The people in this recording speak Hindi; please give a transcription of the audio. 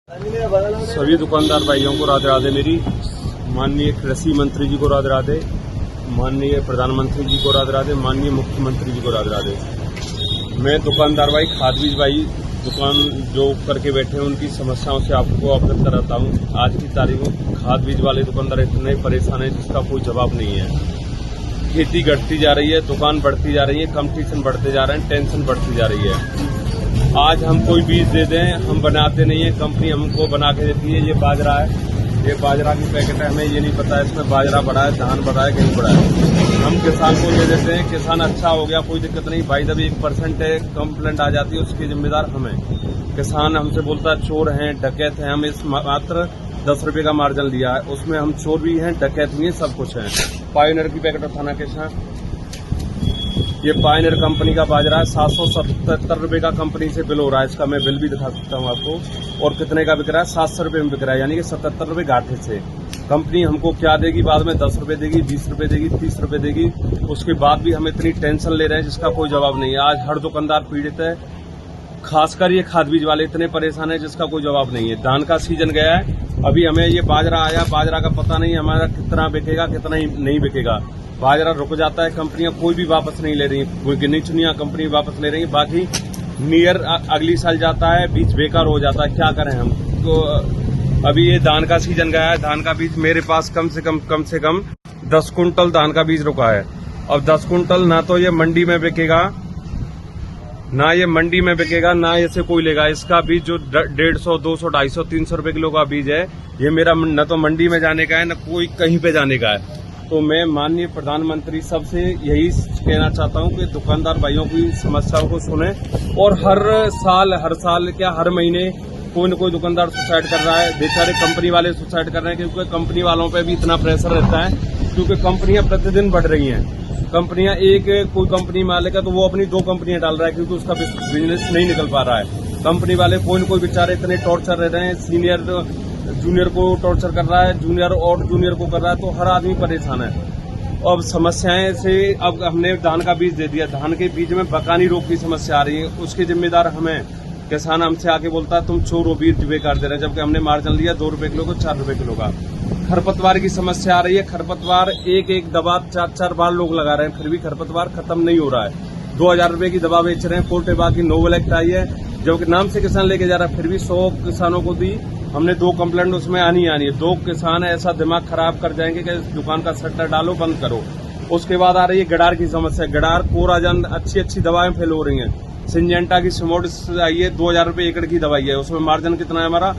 सभी दुकानदार भाइयों को राधे राधे। मेरी माननीय कृषि मंत्री जी को राधे राधे, माननीय प्रधानमंत्री जी को राधे राधे, माननीय मुख्यमंत्री जी को राधे राधे। मैं दुकानदार भाई, खाद बीज भाई, दुकान जो करके बैठे हैं उनकी समस्याओं से आपको अवगत कराता हूँ। आज की तारीख में खाद बीज वाले दुकानदार इतने परेशान हैं जिसका कोई जवाब नहीं है। खेती घटती जा रही है, दुकान बढ़ती जा रही है, कंपटीशन बढ़ते जा रहे हैं, टेंशन बढ़ती जा रही है। आज हम कोई बीज दे दें, हम बनाते नहीं है, कंपनी हमको बना के देती है। ये बाजरा है, ये बाजरा की पैकेट है, हमें ये नहीं पता है इसमें बाजरा बढ़ा है, धान बढ़ा है, गेहूं बढ़ा है। हम किसान को दे देते हैं, किसान अच्छा हो गया, कोई दिक्कत नहीं भाई। जब 1% है कंप्लेंट आ जाती है, उसकी जिम्मेदार हमें। किसान हमसे बोलता है चोर हैं, डकैत हैं। हम इस मात्र 10 रुपए का मार्जिन लिया है, उसमें हम चोर भी हैं, डकैत भी हैं, सब कुछ है। पायोनियर की पैकेट थाना के साथ ये पायोनियर कंपनी का बाजरा है, 777 रुपए का कंपनी से बिल हो रहा है। इसका मैं बिल भी दिखा सकता हूँ आपको। और कितने का बिक रहा है? 700 रुपए में बिक रहा है, यानी कि 77 रुपए घाटे से। कंपनी हमको क्या देगी बाद में? 10 रुपए देगी, 20 रुपए देगी, 30 रुपए देगी। उसके बाद भी हम इतनी टेंशन ले रहे हैं जिसका कोई जवाब नहीं है। आज हर दुकानदार पीड़ित है, खासकर ये खाद बीज वाले इतने परेशान है जिसका कोई जवाब नहीं है। धान का सीजन गया है, अभी हमें ये बाजरा आया, बाजरा का पता नहीं हमारा कितना बिकेगा, कितना नहीं बिकेगा। बाजरा रुक जाता है, कंपनियां कोई भी वापस नहीं ले रही, कोई गिनी चुनिया कंपनी वापस ले रही है। बाकी नियर अगली साल जाता है, बीज बेकार हो जाता है। क्या करें हम? तो अभी ये धान का सीजन गया है, धान का बीज मेरे पास कम से कम 10 कुंटल धान का बीज रुका है। अब 10 कुंटल ना तो ये मंडी में बिकेगा, ना इसे कोई लेगा। इसका बीज जो 150, 200, 250, 300 रुपए किलो का बीज है, ये मेरा न तो मंडी में जाने का है, न कोई कहीं पे जाने का है। तो मैं माननीय प्रधानमंत्री सबसे यही कहना चाहता हूं कि दुकानदार भाइयों की समस्याओं को सुने। और हर साल क्या हर महीने कोई न कोई दुकानदार सुसाइड कर रहा है। बेचारे कंपनी वाले सुसाइड कर रहे हैं, क्योंकि कंपनी वालों पे भी इतना प्रेशर रहता है, क्योंकि कंपनियां प्रतिदिन बढ़ रही हैं। कंपनियां कोई कंपनी मालिक है तो वो अपनी 2 कंपनियां डाल रहा है, क्योंकि उसका बिजनेस नहीं निकल पा रहा है। कंपनी वाले कोई न कोई बेचारे इतने टॉर्चर रह रहे हैं, सीनियर जूनियर को टॉर्चर कर रहा है, जूनियर और जूनियर को कर रहा है, तो हर आदमी परेशान है। अब समस्याएं से अब हमने धान का बीज दे दिया, धान के बीज में बकानी रोग की समस्या आ रही है, उसके जिम्मेदार हमें। किसान हमसे आके बोलता है तुम चोर हो, बीज बेकार दे रहे हैं, जबकि हमने मार्जिन लिया 2 रुपए किलो को 4 रुपए किलो का। खरपतवार की समस्या आ रही है, खरपतवार एक दवा 4 बार लोग लगा रहे हैं, फिर भी खरपतवार खत्म नहीं हो रहा है। 2000 रुपए की दवा बेच रहे हैं, कोर्टेबा की नोवेल एक्ट आई है, जबकि नाम से किसान लेके जा रहा है, फिर भी 100 किसानों को दी। हमने 2 कंप्लेंट उसमें आनी है। 2 किसान ऐसा दिमाग खराब कर जाएंगे कि दुकान का शटर डालो, बंद करो। उसके बाद आ रही है गडार की समस्या। गडार, कोराजन, अच्छी दवाएं फेल हो रही हैं। सिंजेंटा की सिमोडिस आई है, 2000 रुपए एकड़ की दवाई है, उसमें मार्जिन कितना है हमारा?